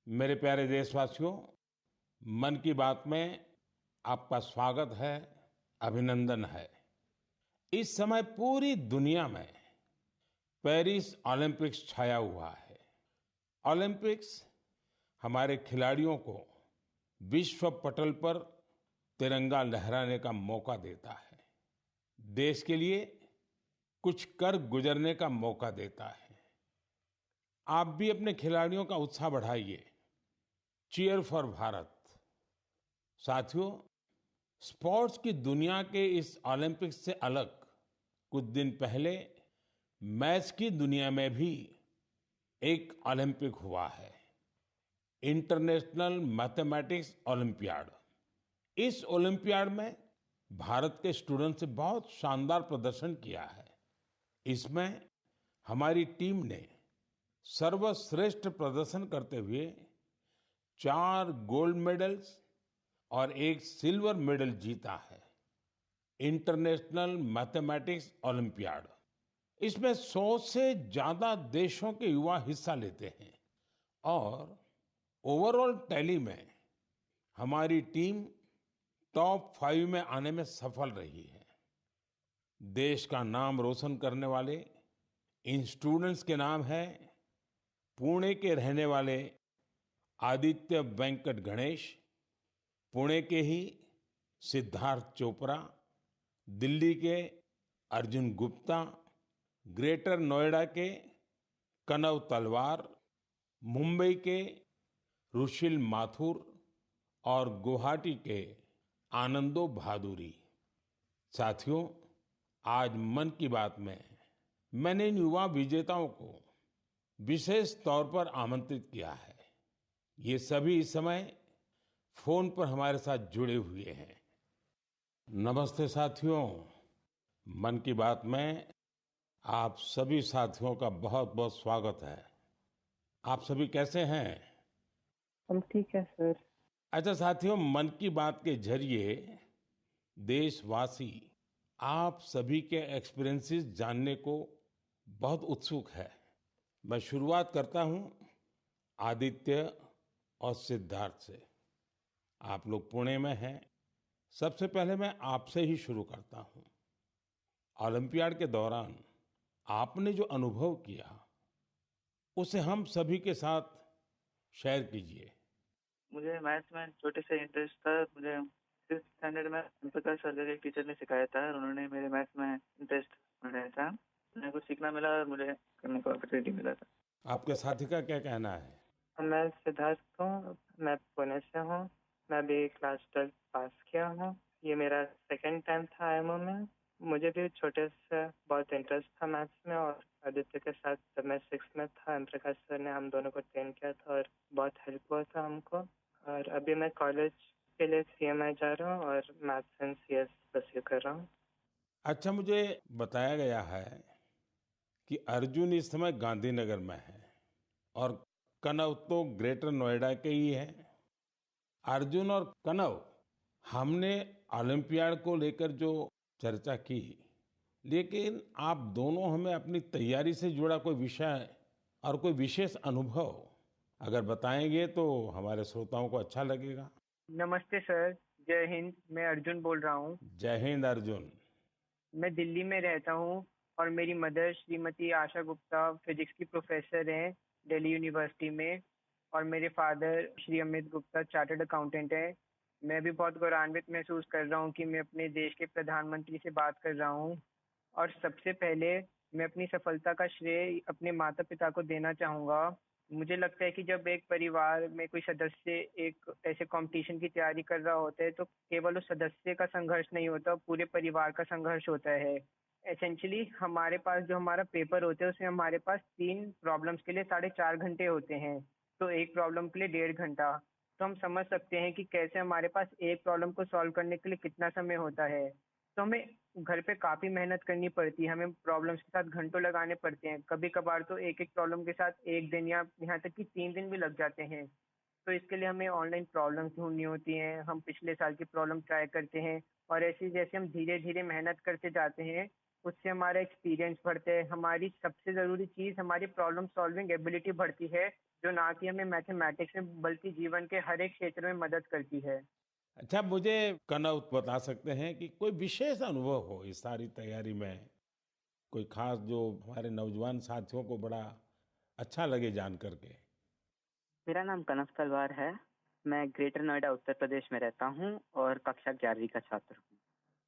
मेरे प्यारे देशवासियों, मन की बात में आपका स्वागत है, अभिनंदन है। इस समय पूरी दुनिया में पेरिस ओलंपिक्स छाया हुआ है। ओलंपिक्स हमारे खिलाड़ियों को विश्व पटल पर तिरंगा लहराने का मौका देता है। देश के लिए कुछ कर गुजरने का मौका देता है। आप भी अपने खिलाड़ियों का उत्साह बढ़ाइए। Cheer for Bharat. साथियों, स्पोर्ट्स की दुनिया के इस ओलंपिक्स से अलग कुछ दिन पहले मैथ्स की दुनिया में भी एक ओलंपिक हुआ है, इंटरनेशनल मैथमेटिक्स ओलंपियाड। इस ओलंपियाड में भारत के स्टूडेंट्स ने बहुत शानदार प्रदर्शन किया है। इसमें हमारी टीम ने सर्वश्रेष्ठ प्रदर्शन करते हुए 4 गोल्ड मेडल्स और 1 सिल्वर मेडल जीता है। इंटरनेशनल मैथमेटिक्स ओलंपियाड, इसमें 100 से ज्यादा देशों के युवा हिस्सा लेते हैं और ओवरऑल टैली में हमारी टीम टॉप 5 में आने में सफल रही है। देश का नाम रोशन करने वाले इन स्टूडेंट्स के नाम है पुणे के रहने वाले आदित्य वेंकट गणेश, पुणे के ही सिद्धार्थ चोपड़ा, दिल्ली के अर्जुन गुप्ता, ग्रेटर नोएडा के कनव तलवार, मुंबई के रुशिल माथुर और गुवाहाटी के आनंदो भादुरी। साथियों, आज मन की बात में मैंने इन युवा विजेताओं को विशेष तौर पर आमंत्रित किया है। ये सभी इस समय फोन पर हमारे साथ जुड़े हुए हैं। नमस्ते साथियों, मन की बात में आप सभी साथियों का बहुत बहुत स्वागत है। आप सभी कैसे हैं? हम ठीक है सर। अच्छा साथियों, मन की बात के जरिए देशवासी आप सभी के एक्सपीरियंसेस जानने को बहुत उत्सुक है। मैं शुरुआत करता हूं आदित्य और सिद्धार्थ से। आप लोग पुणे में हैं। सबसे पहले मैं आपसे ही शुरू करता हूं। ओलंपियाड के दौरान आपने जो अनुभव किया उसे हम सभी के साथ शेयर कीजिए। मुझे मैथ्स में छोटे से इंटरेस्ट था। मुझे 5th स्टैंडर्ड में ओम प्रकाश सर एक टीचर ने सिखाया था और उन्होंने मेरे मैथ्स में इंटरेस्ट बनाया था। मुझे कुछ सीखना मिला और मुझे करने का अपॉर्चुनिटी मिला था। आपके साथी का क्या कहना है? मैं सिद्धार्थ हूँ, मैं पुणे से हूँ। मैं भी क्लास 12 पास किया हूँ। ये मेरा सेकंड टाइम था आईएमओ में। मुझे भी छोटे से बहुत इंटरेस्ट था मैथ्स में और आदित्य के साथ जब मैं 6th में था ओम प्रकाश सर ने हम दोनों को ट्रेन किया था और बहुत हेल्प हुआ था हमको। और अभी मैं कॉलेज के लिए सीएमआई जा रहा हूँ और मैथ्स एंड सीएस परस्यू कर रहा हूँ। अच्छा, मुझे बताया गया है कि अर्जुन इस समय गांधीनगर में है और कनव तो ग्रेटर नोएडा के ही है। अर्जुन और कनव, हमने ओलंपियाड को लेकर जो चर्चा की, लेकिन आप दोनों हमें अपनी तैयारी से जुड़ा कोई विषय और कोई विशेष अनुभव अगर बताएंगे तो हमारे श्रोताओं को अच्छा लगेगा। नमस्ते सर, जय हिंद। मैं अर्जुन बोल रहा हूँ। जय हिंद अर्जुन। मैं दिल्ली में रहता हूँ और मेरी मदर श्रीमती आशा गुप्ता फिजिक्स की प्रोफेसर हैं दिल्ली यूनिवर्सिटी में और मेरे father Shri Amit Gupta chartered accountant हैं। मैं भी बहुत गौरवान्वित महसूस कर रहा हूँ कि मैं अपने देश के प्रधानमंत्री से बात कर रहा हूँ। और सबसे पहले मैं अपनी सफलता का श्रेय अपने माता पिता को देना चाहूँगा। मुझे लगता है कि जब एक परिवार में कोई सदस्य एक ऐसे कंपटीशन की तैयारी कर रहा होता है तो केवल उस सदस्य का संघर्ष नहीं होता, पूरे परिवार का संघर्ष होता है। एसेंशियली हमारे पास जो हमारा पेपर होता है उसमें हमारे पास 3 प्रॉब्लम्स के लिए 4.5 घंटे होते हैं, तो एक प्रॉब्लम के लिए 1.5 घंटा। तो हम समझ सकते हैं कि कैसे हमारे पास एक प्रॉब्लम को सॉल्व करने के लिए कितना समय होता है। तो हमें घर पे काफी मेहनत करनी पड़ती है, हमें प्रॉब्लम्स के साथ घंटों लगाने पड़ते हैं। कभी कभार तो एक एक प्रॉब्लम के साथ 1 दिन या यहाँ तक कि 3 दिन भी लग जाते हैं। तो इसके लिए हमें ऑनलाइन प्रॉब्लम्स ढूंढनी होती हैं, हम पिछले साल की प्रॉब्लम ट्राई करते हैं और ऐसे जैसे हम धीरे धीरे मेहनत करते जाते हैं उससे हमारा एक्सपीरियंस बढ़ता है। हमारी सबसे ज़रूरी चीज़ हमारी प्रॉब्लम सॉल्विंग एबिलिटी बढ़ती है, जो ना कि हमें मैथमेटिक्स में बल्कि जीवन के हर एक क्षेत्र में मदद करती है। अच्छा, मुझे कनौत बता सकते हैं कि कोई विशेष अनुभव हो इस सारी तैयारी में, कोई खास जो हमारे नौजवान साथियों को बड़ा अच्छा लगे जान करके? मेरा नाम कनव तलवार है। मैं ग्रेटर नोएडा उत्तर प्रदेश में रहता हूँ और कक्षा 11वीं का छात्र हूँ।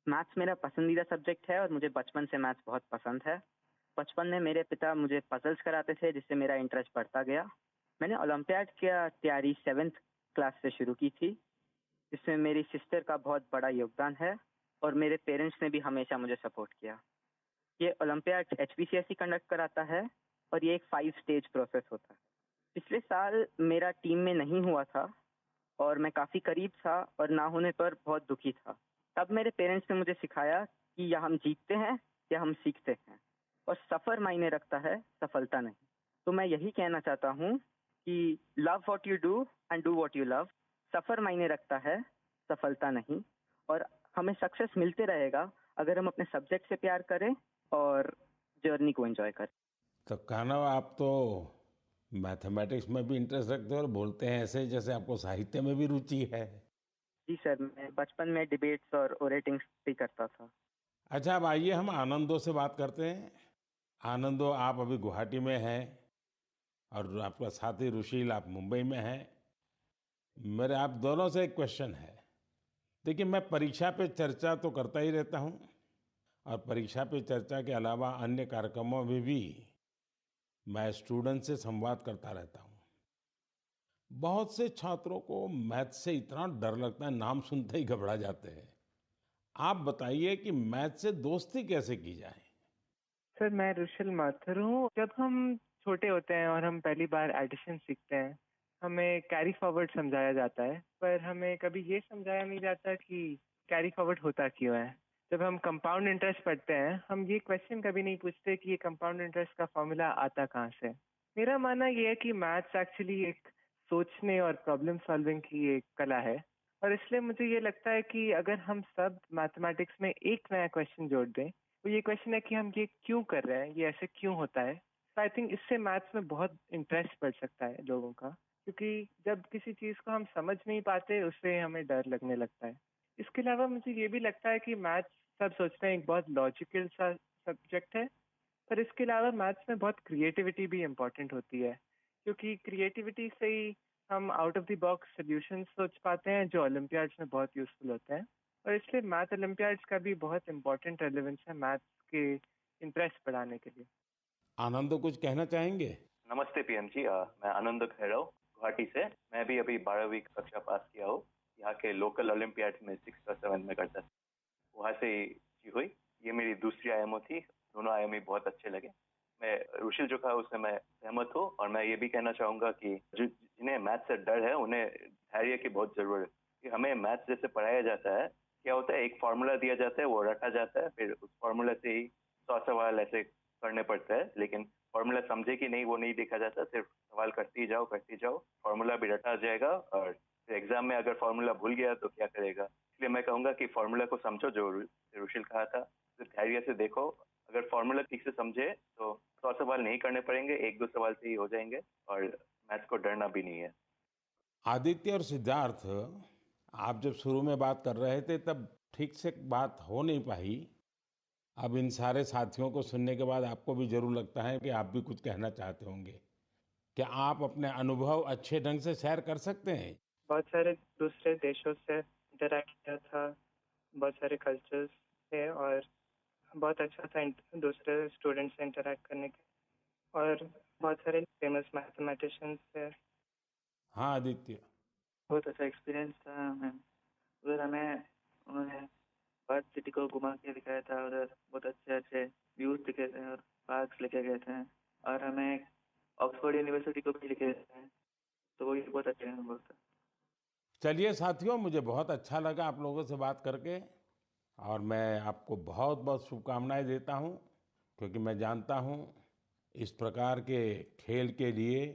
मैथ्स मेरा पसंदीदा सब्जेक्ट है और मुझे बचपन से मैथ्स बहुत पसंद है। बचपन में मेरे पिता मुझे पजल्स कराते थे जिससे मेरा इंटरेस्ट बढ़ता गया। मैंने ओलंपियाड की तैयारी 7th क्लास से शुरू की थी, जिसमें मेरी सिस्टर का बहुत बड़ा योगदान है और मेरे पेरेंट्स ने भी हमेशा मुझे सपोर्ट किया। ये ओलंपियाड एचपीसीएसई कंडक्ट कराता है और ये एक 5 स्टेज प्रोसेस होता है। पिछले साल मेरा टीम में नहीं हुआ था और मैं काफ़ी करीब था और ना होने पर बहुत दुखी था। तब मेरे पेरेंट्स ने मुझे सिखाया कि या हम जीतते हैं या हम सीखते हैं और सफ़र मायने रखता है, सफलता नहीं। तो मैं यही कहना चाहता हूँ कि love what you do and do what you love. सफ़र मायने रखता है, सफलता नहीं। और हमें सक्सेस मिलते रहेगा अगर हम अपने सब्जेक्ट से प्यार करें और जर्नी को एंजॉय करें। तो कान्हा, आप तो मैथमेटिक्स में भी इंटरेस्ट रखते हो और बोलते हैं ऐसे जैसे आपको साहित्य में भी रुचि है। जी सर, मैं बचपन में डिबेट्स और ओरेटिंग्स भी करता था। अच्छा, अब आइए हम आनंदों से बात करते हैं। आनंदो, आप अभी गुवाहाटी में हैं और आपका साथी रुशील आप मुंबई में हैं। मेरे आप दोनों से एक क्वेश्चन है। देखिए, मैं परीक्षा पे चर्चा तो करता ही रहता हूँ और परीक्षा पे चर्चा के अलावा अन्य कार्यक्रमों में भी मैं स्टूडेंट से संवाद करता रहता हूँ। बहुत से छात्रों को मैथ से इतना डर लगता है, नाम सुनते ही घबरा जाते हैं। आप बताइए कि मैथ से दोस्ती कैसे की जाए? सर, मैं रुशिल माथुर हूँ। जब हम छोटे होते हैं और हम पहली बार एडिशन सीखते हैं, हमें कैरी फॉरवर्ड समझाया जाता है, पर हमें कभी ये समझाया नहीं जाता कि कैरी फॉरवर्ड होता क्यों है। जब हम कंपाउंड इंटरेस्ट पढ़ते हैं, हम ये क्वेश्चन कभी नहीं पूछते कि ये कंपाउंड इंटरेस्ट का फॉर्मूला आता कहाँ से। मेरा मानना ये है कि मैथ्स एक्चुअली एक सोचने और प्रॉब्लम सॉल्विंग की एक कला है, और इसलिए मुझे ये लगता है कि अगर हम सब मैथमेटिक्स में एक नया क्वेश्चन जोड़ दें, तो ये क्वेश्चन है कि हम ये क्यों कर रहे हैं, ये ऐसे क्यों होता है। तो आई थिंक इससे मैथ्स में बहुत इंटरेस्ट बढ़ सकता है लोगों का, क्योंकि जब किसी चीज़ को हम समझ नहीं पाते, उससे हमें डर लगने लगता है। इसके अलावा मुझे ये भी लगता है कि मैथ्स, सब सोचते हैं, एक बहुत लॉजिकल सा सब्जेक्ट है, पर इसके अलावा मैथ्स में बहुत क्रिएटिविटी भी इम्पोर्टेंट होती है, क्योंकि क्रिएटिविटी से ही हम out of the box solutions सोच पाते हैं जो ओलंपियाड्स में बहुत यूजफुल होते हैं। और इसलिए मैथ ओलंपियाड्स का भी बहुत इम्पोर्टेंट रेलेवेंस है मैथ्स के इंटरेस्ट बढ़ाने के लिए। आनंदो, कुछ कहना चाहेंगे? नमस्ते पीएम जी। मैं आनंद खैरव गुवाहाटी से। मैं भी अभी 12वीं कक्षा पास किया हूँ। यहाँ के लोकल ओलंपियाड में 6th और 7th में करता था, वहाँ से ही हुई। ये मेरी दूसरी आईएमओ थी। दोनों आईएमओ बहुत अच्छे लगे। मैं रुशिल जो कहा उससे मैं सहमत हूँ, और मैं ये भी कहना चाहूँगा कि जिन्हें मैथ से डर है उन्हें धैर्य की बहुत जरूरत है। कि हमें मैथ जैसे पढ़ाया जाता है, क्या होता है, एक फार्मूला दिया जाता है, वो रटा जाता है, फिर उस फार्मूला से ही 100 सवाल ऐसे करने पड़ते हैं, लेकिन फार्मूला समझे कि नहीं वो नहीं देखा जाता। सिर्फ सवाल करते ही जाओ, फार्मूला भी रटा जाएगा, और फिर एग्जाम में अगर फार्मूला भूल गया तो क्या करेगा। इसलिए मैं कहूँगा कि फार्मूला को समझो, जो रुशिल कहा था, सिर्फ धैर्य से देखो। अगर फार्मूला ठीक से समझे तो 100 सवाल नहीं करने पड़ेंगे, 1-2 सवाल से ही हो जाएंगे, और मैथ्स को डरना भी नहीं है। आदित्य और सिद्धार्थ, आप जब शुरू में बात कर रहे थे तब ठीक से बात हो नहीं पाई। अब इन सारे साथियों को सुनने के बाद आपको भी जरूर लगता है कि आप भी कुछ कहना चाहते होंगे। क्या आप अपने अनुभव अच्छे ढंग से शेयर कर सकते हैं? बहुत सारे दूसरे देशों से इंटरैक्ट किया था, बहुत सारे कल्चर्स थे, और बहुत अच्छा था दूसरे स्टूडेंट्स से इंटरैक्ट करने के, और बहुत सारे फेमस मैथमेटिशियंस थे। हाँ आदित्य। बहुत अच्छा एक्सपीरियंस था मैम। उधर हमें उन्होंने बर्थ सिटी को घुमा के दिखाया था। उधर बहुत अच्छे अच्छे व्यूज दिखे थे और पार्क्स लेके गए थे, और हमें ऑक्सफोर्ड यूनिवर्सिटी को भी लेके गए थे, तो वो भी बहुत अच्छे अनुभव था। चलिए साथियों, मुझे बहुत अच्छा लगा आप लोगों से बात करके, और मैं आपको बहुत बहुत शुभकामनाएं देता हूं, क्योंकि मैं जानता हूं इस प्रकार के खेल के लिए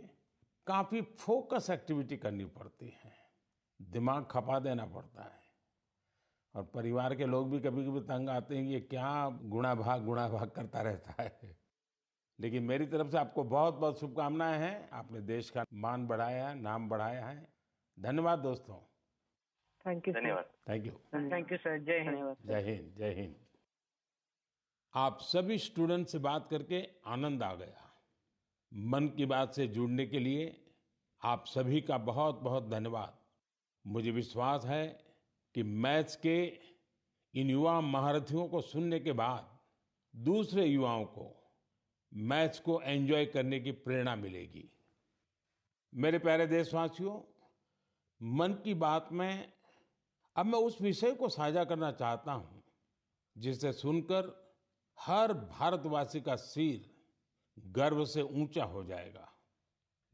काफ़ी फोकस एक्टिविटी करनी पड़ती है, दिमाग खपा देना पड़ता है, और परिवार के लोग भी कभी कभी तंग आते हैं कि ये क्या गुणा भाग करता रहता है। लेकिन मेरी तरफ से आपको बहुत बहुत शुभकामनाएं हैं। आपने देश का मान बढ़ाया है, नाम बढ़ाया है। धन्यवाद दोस्तों। Thank you sir. धन्यवाद। Thank you. Thank you sir. जय हिंद। धन्यवाद सर। जय हिंद, जय हिंद। आप सभी स्टूडेंट से बात करके आनंद आ गया। मन की बात से जुड़ने के लिए आप सभी का बहुत बहुत धन्यवाद। मुझे विश्वास है कि मैथ्स के इन युवा महारथियों को सुनने के बाद दूसरे युवाओं को मैथ्स को एंजॉय करने की प्रेरणा मिलेगी। मेरे प्यारे देशवासियों, मन की बात में अब मैं उस विषय को साझा करना चाहता हूं जिसे सुनकर हर भारतवासी का सिर गर्व से ऊंचा हो जाएगा।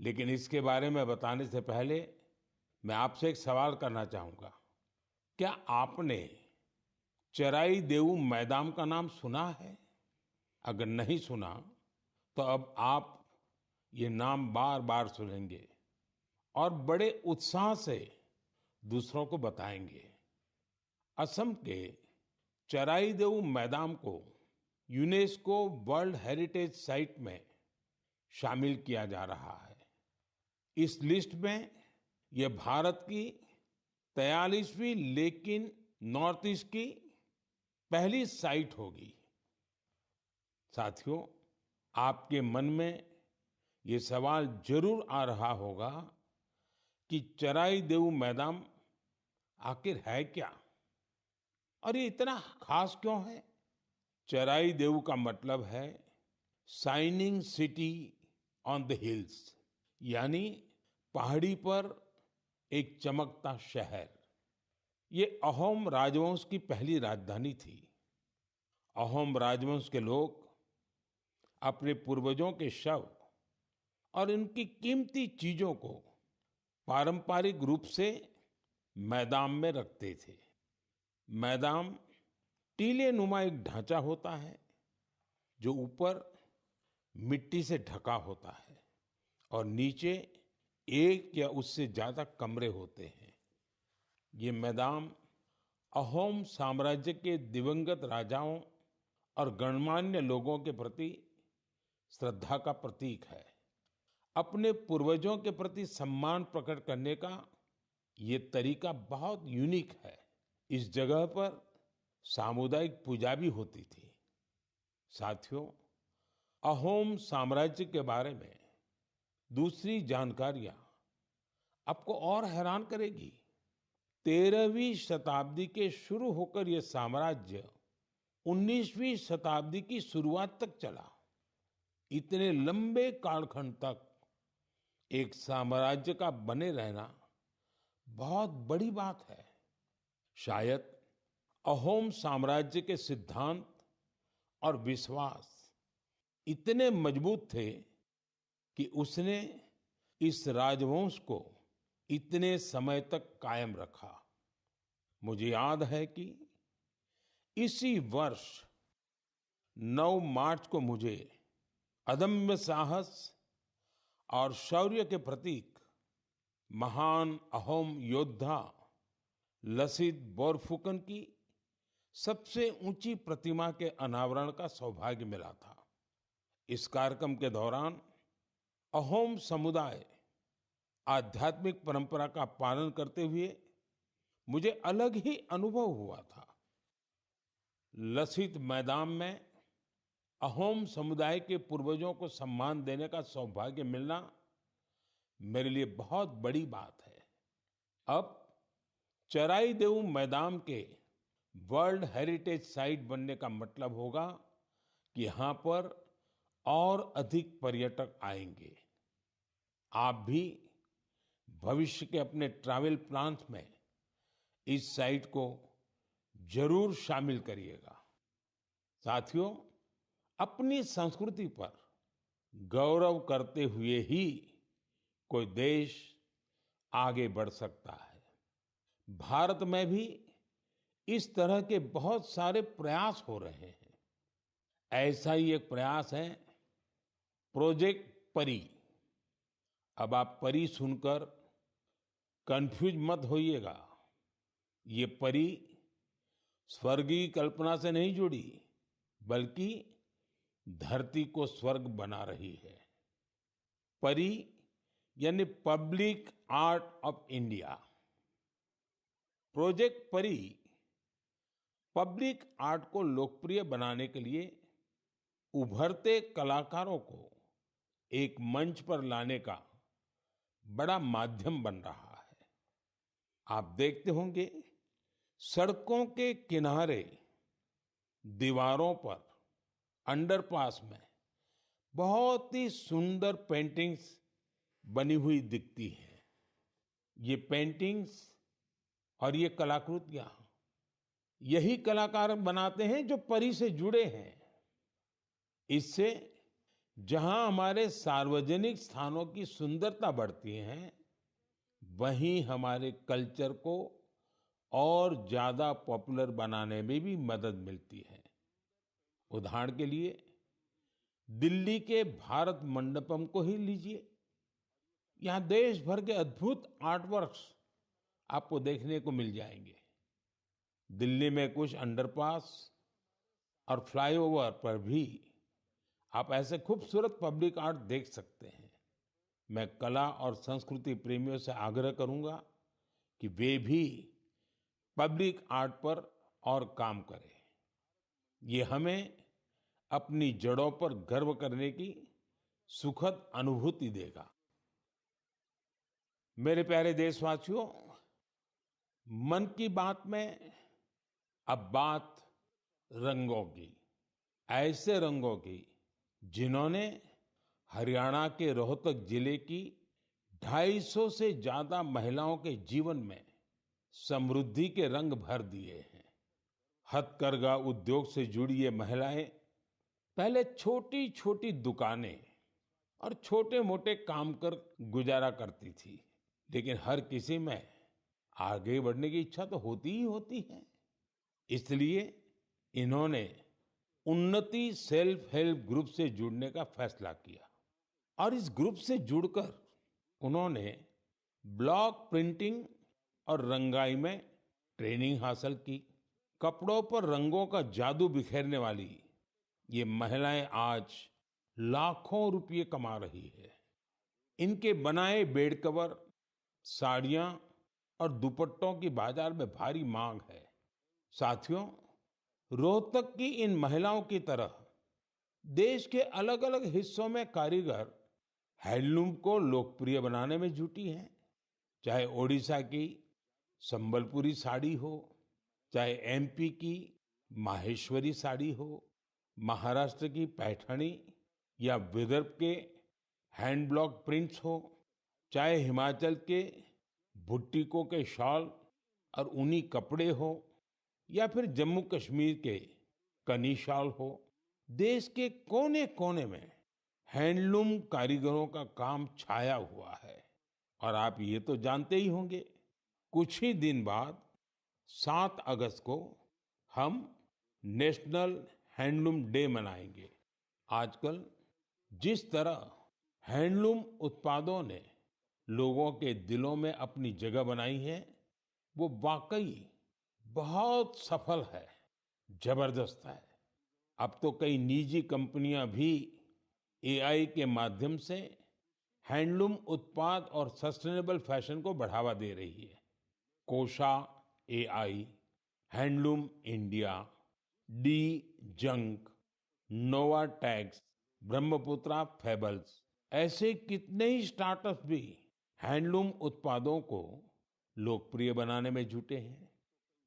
लेकिन इसके बारे में बताने से पहले मैं आपसे एक सवाल करना चाहूंगा। क्या आपने चराई देऊ मैदान का नाम सुना है? अगर नहीं सुना तो अब आप ये नाम बार बार सुनेंगे और बड़े उत्साह से दूसरों को बताएंगे। असम के चराई देऊ मैदान को यूनेस्को वर्ल्ड हेरिटेज साइट में शामिल किया जा रहा है। इस लिस्ट में यह भारत की 43वीं लेकिन नॉर्थ ईस्ट की पहली साइट होगी। साथियों, आपके मन में ये सवाल जरूर आ रहा होगा कि चराई देऊ मैदान आखिर है क्या और ये इतना खास क्यों है? चराई देऊ का मतलब है shining city on the hills, यानी पहाड़ी पर एक चमकता शहर। ये अहोम राजवंश की पहली राजधानी थी। अहोम राजवंश के लोग अपने पूर्वजों के शव और इनकी कीमती चीजों को पारंपरिक रूप से मैदान में रखते थे। मैदान टीले नुमा एक ढांचा होता है जो ऊपर मिट्टी से ढका होता है और नीचे एक या उससे ज्यादा कमरे होते हैं। ये मैदान अहोम साम्राज्य के दिवंगत राजाओं और गणमान्य लोगों के प्रति श्रद्धा का प्रतीक है। अपने पूर्वजों के प्रति सम्मान प्रकट करने का ये तरीका बहुत यूनिक है। इस जगह पर सामुदायिक पूजा भी होती थी। साथियों, अहोम साम्राज्य के बारे में दूसरी जानकारियां आपको और हैरान करेगी। 13वीं शताब्दी के शुरू होकर यह साम्राज्य 19वीं शताब्दी की शुरुआत तक चला। इतने लंबे कालखंड तक एक साम्राज्य का बने रहना बहुत बड़ी बात है। शायद अहोम साम्राज्य के सिद्धांत और विश्वास इतने मजबूत थे कि उसने इस राजवंश को इतने समय तक कायम रखा। मुझे याद है कि इसी वर्ष 9 मार्च को मुझे अदम्य साहस और शौर्य के प्रतीक महान अहोम योद्धा लसित बोरफुकन की सबसे ऊंची प्रतिमा के अनावरण का सौभाग्य मिला था। इस कार्यक्रम के दौरान अहोम समुदाय आध्यात्मिक परंपरा का पालन करते हुए मुझे अलग ही अनुभव हुआ था। लसित मैदान में अहोम समुदाय के पूर्वजों को सम्मान देने का सौभाग्य मिलना मेरे लिए बहुत बड़ी बात है। अब चराई देऊ मैदान के वर्ल्ड हेरिटेज साइट बनने का मतलब होगा कि यहाँ पर और अधिक पर्यटक आएंगे। आप भी भविष्य के अपने ट्रैवल प्लान्स में इस साइट को जरूर शामिल करिएगा। साथियों, अपनी संस्कृति पर गौरव करते हुए ही कोई देश आगे बढ़ सकता है। भारत में भी इस तरह के बहुत सारे प्रयास हो रहे हैं। ऐसा ही एक प्रयास है प्रोजेक्ट परी। अब आप परी सुनकर कंफ्यूज मत होइएगा। ये परी स्वर्गीय कल्पना से नहीं जुड़ी, बल्कि धरती को स्वर्ग बना रही है। परी यानी public art of India. Project परी पब्लिक आर्ट को लोकप्रिय बनाने के लिए उभरते कलाकारों को एक मंच पर लाने का बड़ा माध्यम बन रहा है। आप देखते होंगे सड़कों के किनारे, दीवारों पर, अंडरपास में बहुत ही सुंदर पेंटिंग्स बनी हुई दिखती हैं। ये पेंटिंग्स और ये कलाकृतियां यही कलाकार बनाते हैं जो परी से जुड़े हैं। इससे जहां हमारे सार्वजनिक स्थानों की सुंदरता बढ़ती है, वहीं हमारे कल्चर को और ज्यादा पॉपुलर बनाने में भी मदद मिलती है। उदाहरण के लिए दिल्ली के भारत मंडपम को ही लीजिए। यहाँ देश भर के अद्भुत आर्टवर्क्स आपको देखने को मिल जाएंगे। दिल्ली में कुछ अंडरपास और फ्लाईओवर पर भी आप ऐसे खूबसूरत पब्लिक आर्ट देख सकते हैं। मैं कला और संस्कृति प्रेमियों से आग्रह करूंगा कि वे भी पब्लिक आर्ट पर और काम करें। ये हमें अपनी जड़ों पर गर्व करने की सुखद अनुभूति देगा। मेरे प्यारे देशवासियों, मन की बात में अब बात रंगों की, ऐसे रंगों की जिन्होंने हरियाणा के रोहतक जिले की 250 से ज्यादा महिलाओं के जीवन में समृद्धि के रंग भर दिए हैं। हथकरघा उद्योग से जुड़ी ये महिलाएं पहले छोटी छोटी दुकानें और छोटे मोटे काम कर गुजारा करती थी, लेकिन हर किसी में आगे बढ़ने की इच्छा तो होती ही होती है। इसलिए इन्होंने उन्नति सेल्फ हेल्प ग्रुप से जुड़ने का फैसला किया और इस ग्रुप से जुड़कर उन्होंने ब्लॉक प्रिंटिंग और रंगाई में ट्रेनिंग हासिल की। कपड़ों पर रंगों का जादू बिखेरने वाली ये महिलाएं आज लाखों रुपए कमा रही है। इनके बनाए बेड कवर, साड़ियां और दुपट्टों की बाजार में भारी मांग है। साथियों, रोहतक की इन महिलाओं की तरह देश के अलग अलग हिस्सों में कारीगर हैंडलूम को लोकप्रिय बनाने में जुटी हैं। चाहे ओडिशा की संबलपुरी साड़ी हो, चाहे एमपी की माहेश्वरी साड़ी हो, महाराष्ट्र की पैठणी या विदर्भ के हैंड ब्लॉक प्रिंट्स हो, चाहे हिमाचल के भुट्टिकों के शॉल और ऊनी कपड़े हो, या फिर जम्मू कश्मीर के कनी शॉल हो, देश के कोने कोने में हैंडलूम कारीगरों का काम छाया हुआ है। और आप ये तो जानते ही होंगे, कुछ ही दिन बाद 7 अगस्त को हम नेशनल हैंडलूम डे मनाएंगे। आजकल जिस तरह हैंडलूम उत्पादों ने लोगों के दिलों में अपनी जगह बनाई है, वो वाकई बहुत सफल है, जबरदस्त है। अब तो कई निजी कंपनियां भी एआई के माध्यम से हैंडलूम उत्पाद और सस्टेनेबल फैशन को बढ़ावा दे रही है। Kosha AI, handloom India, D junk, Nova tags, Brahmaputra fables, ऐसे कितने ही स्टार्टअप्स भी हैंडलूम उत्पादों को लोकप्रिय बनाने में जुटे हैं।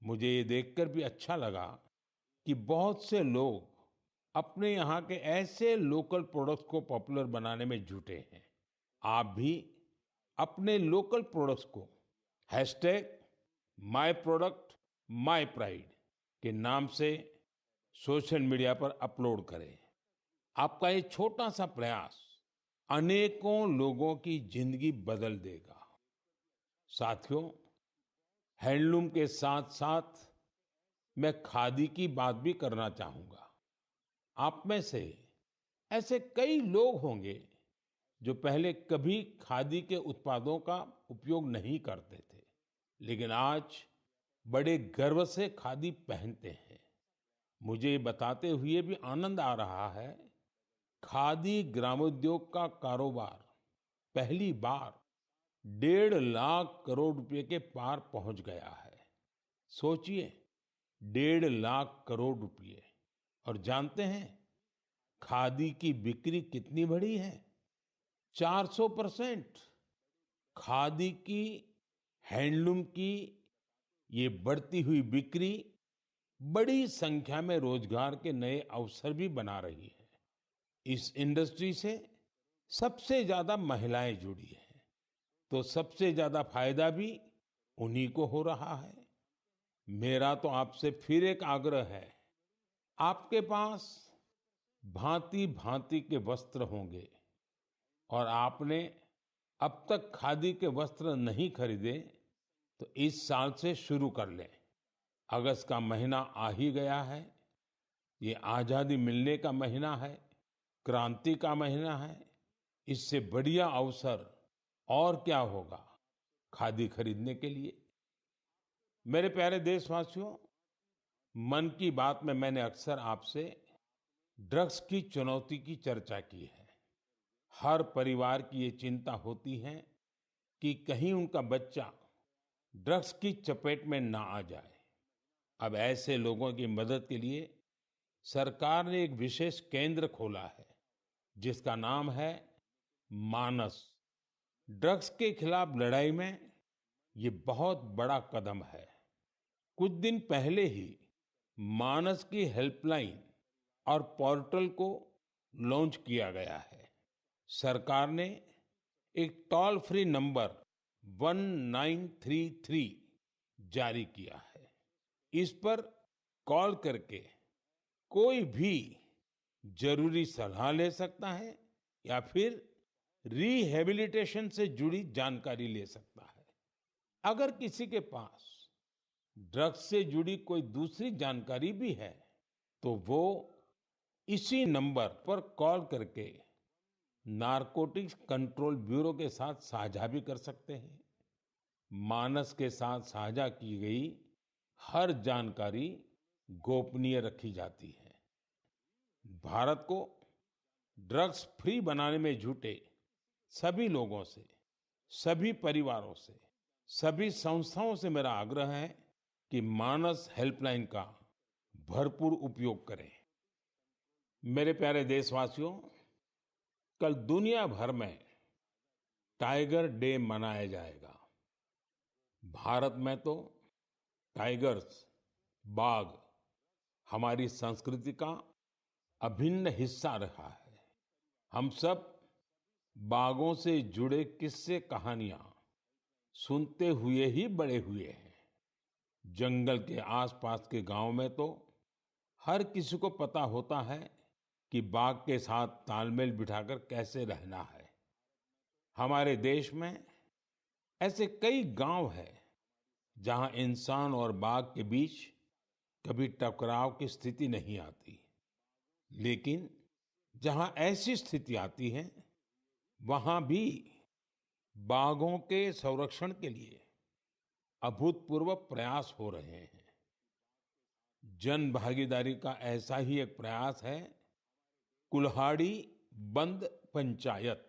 मुझे ये देखकर भी अच्छा लगा कि बहुत से लोग अपने यहाँ के ऐसे लोकल प्रोडक्ट्स को पॉपुलर बनाने में जुटे हैं। आप भी अपने लोकल प्रोडक्ट्स को #myproductmypride के नाम से सोशल मीडिया पर अपलोड करें। आपका ये छोटा सा प्रयास अनेकों लोगों की जिंदगी बदल देगा। साथियों, हैंडलूम के साथ साथ मैं खादी की बात भी करना चाहूंगा। आप में से ऐसे कई लोग होंगे जो पहले कभी खादी के उत्पादों का उपयोग नहीं करते थे, लेकिन आज बड़े गर्व से खादी पहनते हैं। मुझे ये बताते हुए भी आनंद आ रहा है खादी ग्रामोद्योग का कारोबार पहली बार 1.5 लाख करोड़ रुपए के पार पहुंच गया है। सोचिए, 1.5 लाख करोड़ रुपए। और जानते हैं खादी की बिक्री कितनी बढ़ी है? 400%। खादी की, हैंडलूम की ये बढ़ती हुई बिक्री बड़ी संख्या में रोजगार के नए अवसर भी बना रही है। इस इंडस्ट्री से सबसे ज्यादा महिलाएं जुड़ी हैं, तो सबसे ज्यादा फायदा भी उन्हीं को हो रहा है। मेरा तो आपसे फिर एक आग्रह है, आपके पास भांति भांति के वस्त्र होंगे और आपने अब तक खादी के वस्त्र नहीं खरीदे, तो इस साल से शुरू कर लें। अगस्त का महीना आ ही गया है। ये आजादी मिलने का महीना है, क्रांति का महीना है। इससे बढ़िया अवसर और क्या होगा खादी खरीदने के लिए। मेरे प्यारे देशवासियों, मन की बात में मैंने अक्सर आपसे ड्रग्स की चुनौती की चर्चा की है। हर परिवार की ये चिंता होती है कि कहीं उनका बच्चा ड्रग्स की चपेट में ना आ जाए। अब ऐसे लोगों की मदद के लिए सरकार ने एक विशेष केंद्र खोला है, जिसका नाम है मानस। ड्रग्स के खिलाफ लड़ाई में ये बहुत बड़ा कदम है। कुछ दिन पहले ही मानस की हेल्पलाइन और पोर्टल को लॉन्च किया गया है। सरकार ने एक टोल फ्री नंबर 1933 जारी किया है। इस पर कॉल करके कोई भी जरूरी सलाह ले सकता है या फिर रिहैबिलिटेशन से जुड़ी जानकारी ले सकता है। अगर किसी के पास ड्रग्स से जुड़ी कोई दूसरी जानकारी भी है, तो वो इसी नंबर पर कॉल करके नारकोटिक्स कंट्रोल ब्यूरो के साथ साझा भी कर सकते हैं। मानस के साथ साझा की गई हर जानकारी गोपनीय रखी जाती है। भारत को ड्रग्स फ्री बनाने में जुटे सभी लोगों से, सभी परिवारों से, सभी संस्थाओं से मेरा आग्रह है कि मानस हेल्पलाइन का भरपूर उपयोग करें। मेरे प्यारे देशवासियों, कल दुनिया भर में टाइगर डे मनाया जाएगा। भारत में तो टाइगर्स, बाघ हमारी संस्कृति का अभिन्न हिस्सा रहा है। हम सब बाघों से जुड़े किस्से कहानियां सुनते हुए ही बड़े हुए हैं। जंगल के आसपास के गांव में तो हर किसी को पता होता है कि बाघ के साथ तालमेल बिठाकर कैसे रहना है। हमारे देश में ऐसे कई गांव हैं जहां इंसान और बाघ के बीच कभी टकराव की स्थिति नहीं आती। लेकिन जहां ऐसी स्थिति आती है, वहां भी बाघों के संरक्षण के लिए अभूतपूर्व प्रयास हो रहे हैं। जन भागीदारी का ऐसा ही एक प्रयास है कुल्हाड़ी बंद पंचायत।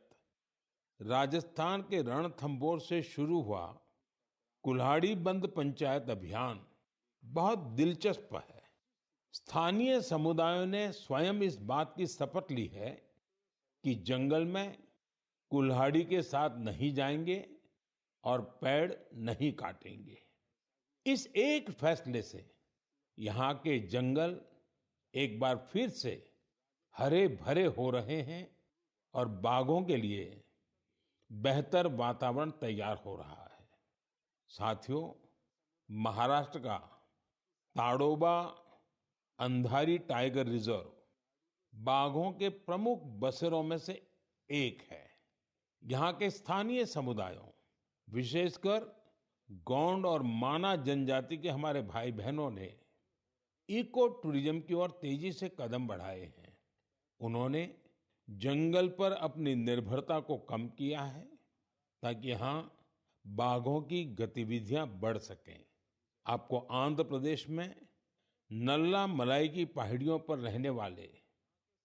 राजस्थान के रणथंभौर से शुरू हुआ कुल्हाड़ी बंद पंचायत अभियान बहुत दिलचस्प है। स्थानीय समुदायों ने स्वयं इस बात की शपथ ली है कि जंगल में कुल्हाड़ी के साथ नहीं जाएंगे और पेड़ नहीं काटेंगे। इस एक फैसले से यहाँ के जंगल एक बार फिर से हरे भरे हो रहे हैं और बाघों के लिए बेहतर वातावरण तैयार हो रहा है। साथियों, महाराष्ट्र का ताडोबा अंधारी टाइगर रिजर्व बाघों के प्रमुख बसेरों में से एक है। यहाँ के स्थानीय समुदायों, विशेषकर गोंड और माना जनजाति के हमारे भाई बहनों ने इको टूरिज्म की ओर तेजी से कदम बढ़ाए हैं। उन्होंने जंगल पर अपनी निर्भरता को कम किया है ताकि यहाँ बाघों की गतिविधियां बढ़ सकें। आपको आंध्र प्रदेश में नल्ला मलाई की पहाड़ियों पर रहने वाले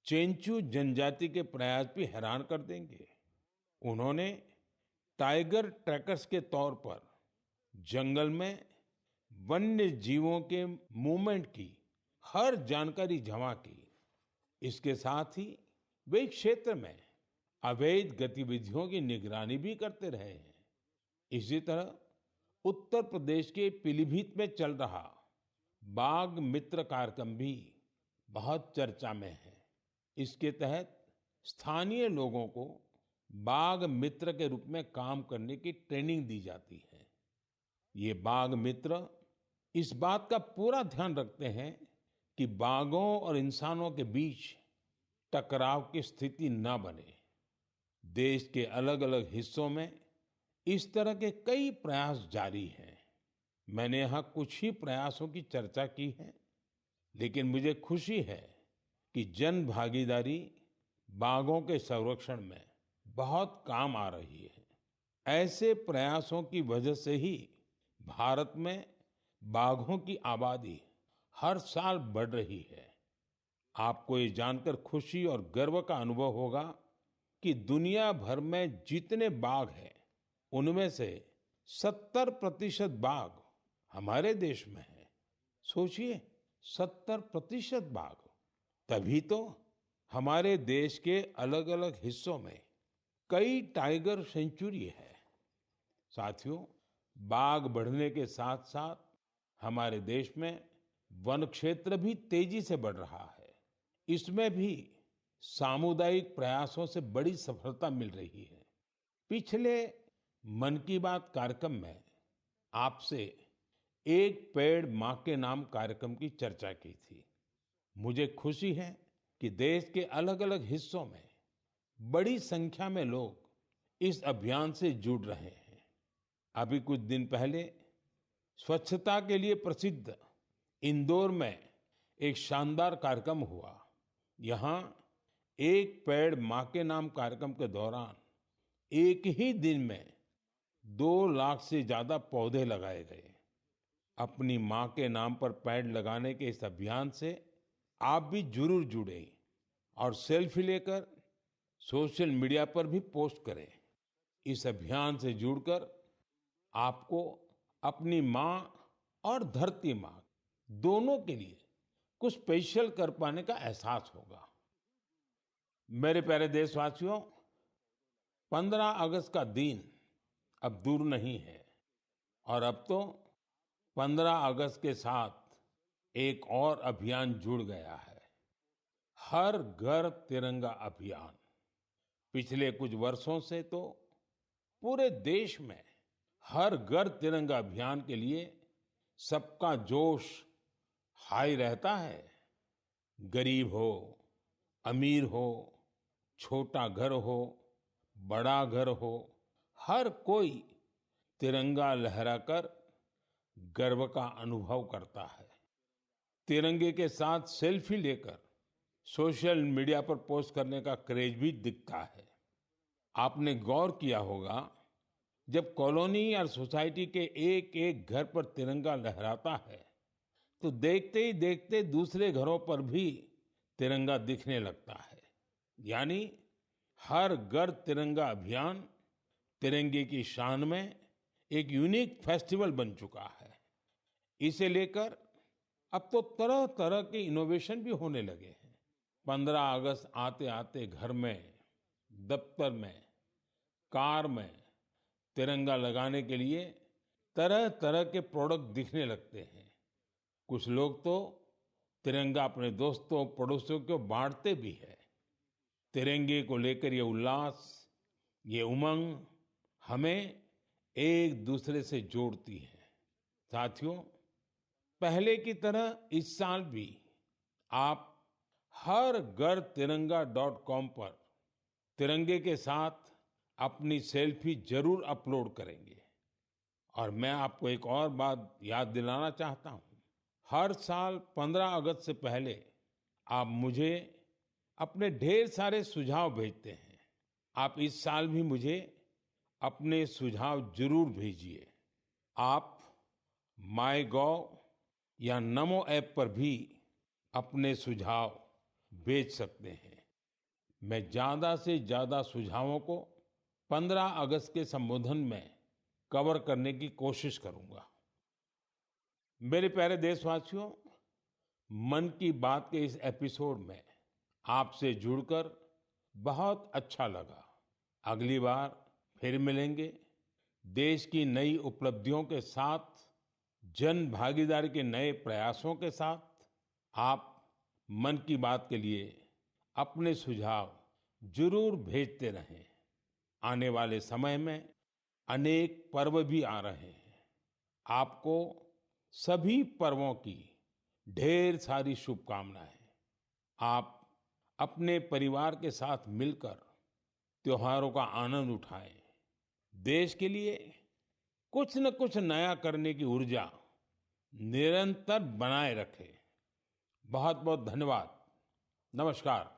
चेंचू जनजाति के प्रयास भी हैरान कर देंगे। उन्होंने टाइगर ट्रैकर्स के तौर पर जंगल में वन्य जीवों के मूवमेंट की हर जानकारी जमा की। इसके साथ ही वे इस क्षेत्र में अवैध गतिविधियों की निगरानी भी करते रहे हैं। इसी तरह उत्तर प्रदेश के पीलीभीत में चल रहा बाघ मित्र कार्यक्रम भी बहुत चर्चा में है। इसके तहत स्थानीय लोगों को बाघ मित्र के रूप में काम करने की ट्रेनिंग दी जाती है। ये बाघ मित्र इस बात का पूरा ध्यान रखते हैं कि बाघों और इंसानों के बीच टकराव की स्थिति न बने। देश के अलग-अलग हिस्सों में इस तरह के कई प्रयास जारी हैं। मैंने यहाँ कुछ ही प्रयासों की चर्चा की है, लेकिन मुझे खुशी है कि जन भागीदारी बाघों के संरक्षण में बहुत काम आ रही है। ऐसे प्रयासों की वजह से ही भारत में बाघों की आबादी हर साल बढ़ रही है। आपको ये जानकर खुशी और गर्व का अनुभव होगा कि दुनिया भर में जितने बाघ हैं, उनमें से 70% बाघ हमारे देश में हैं। सोचिए, 70% बाघ। तभी तो हमारे देश के अलग-अलग हिस्सों में कई टाइगर सेंचुरी है। साथियों, बाघ बढ़ने के साथ-साथ हमारे देश में वन क्षेत्र भी तेजी से बढ़ रहा है। इसमें भी सामुदायिक प्रयासों से बड़ी सफलता मिल रही है। पिछले मन की बात कार्यक्रम में आपसे एक पेड़ मां के नाम कार्यक्रम की चर्चा की थी। मुझे खुशी है कि देश के अलग-अलग हिस्सों में बड़ी संख्या में लोग इस अभियान से जुड़ रहे हैं। अभी कुछ दिन पहले स्वच्छता के लिए प्रसिद्ध इंदौर में एक शानदार कार्यक्रम हुआ। यहाँ एक पेड़ मां के नाम कार्यक्रम के दौरान एक ही दिन में 2 लाख से ज्यादा पौधे लगाए गए। अपनी मां के नाम पर पेड़ लगाने के इस अभियान से आप भी जरूर जुड़ें और सेल्फी लेकर सोशल मीडिया पर भी पोस्ट करें। इस अभियान से जुड़कर आपको अपनी मां और धरती मां दोनों के लिए कुछ स्पेशल कर पाने का एहसास होगा। मेरे प्यारे देशवासियों, 15 अगस्त का दिन अब दूर नहीं है और अब तो 15 अगस्त के साथ एक और अभियान जुड़ गया है, हर घर तिरंगा अभियान। पिछले कुछ वर्षों से तो पूरे देश में हर घर तिरंगा अभियान के लिए सबका जोश हाई रहता है। गरीब हो, अमीर हो, छोटा घर हो, बड़ा घर हो, हर कोई तिरंगा लहराकर गर्व का अनुभव करता है। तिरंगे के साथ सेल्फी लेकर सोशल मीडिया पर पोस्ट करने का क्रेज भी दिखता है। आपने गौर किया होगा, जब कॉलोनी या सोसाइटी के एक-एक घर पर तिरंगा लहराता है, तो देखते ही देखते दूसरे घरों पर भी तिरंगा दिखने लगता है। यानी हर घर तिरंगा अभियान तिरंगे की शान में एक यूनिक फेस्टिवल बन चुका है। इसे लेकर अब तो तरह-तरह के इनोवेशन भी होने लगे हैं। 15 अगस्त आते-आते घर में, दफ्तर में, कार में तिरंगा लगाने के लिए तरह-तरह के प्रोडक्ट दिखने लगते हैं। कुछ लोग तो तिरंगा अपने दोस्तों, पड़ोसियों को बांटते भी हैं। तिरंगे को लेकर ये उल्लास, ये उमंग हमें एक दूसरे से जोड़ती है। साथियों, पहले की तरह इस साल भी आप हर घर तिरंगा.com पर तिरंगे के साथ अपनी सेल्फी जरूर अपलोड करेंगे। और मैं आपको एक और बात याद दिलाना चाहता हूँ। हर साल 15 अगस्त से पहले आप मुझे अपने ढेर सारे सुझाव भेजते हैं। आप इस साल भी मुझे अपने सुझाव जरूर भेजिए। आप माईगोव या नमो ऐप पर भी अपने सुझाव भेज सकते हैं। मैं ज्यादा से ज्यादा सुझावों को 15 अगस्त के संबोधन में कवर करने की कोशिश करूंगा। मेरे प्यारे देशवासियों, मन की बात के इस एपिसोड में आपसे जुड़कर बहुत अच्छा लगा। अगली बार फिर मिलेंगे देश की नई उपलब्धियों के साथ, जन भागीदारी के नए प्रयासों के साथ। आप मन की बात के लिए अपने सुझाव जरूर भेजते रहें। आने वाले समय में अनेक पर्व भी आ रहे हैं। आपको सभी पर्वों की ढेर सारी शुभकामनाएं। आप अपने परिवार के साथ मिलकर त्योहारों का आनंद उठाएं। देश के लिए कुछ न कुछ नया करने की ऊर्जा निरंतर बनाए रखें। बहुत बहुत धन्यवाद। नमस्कार।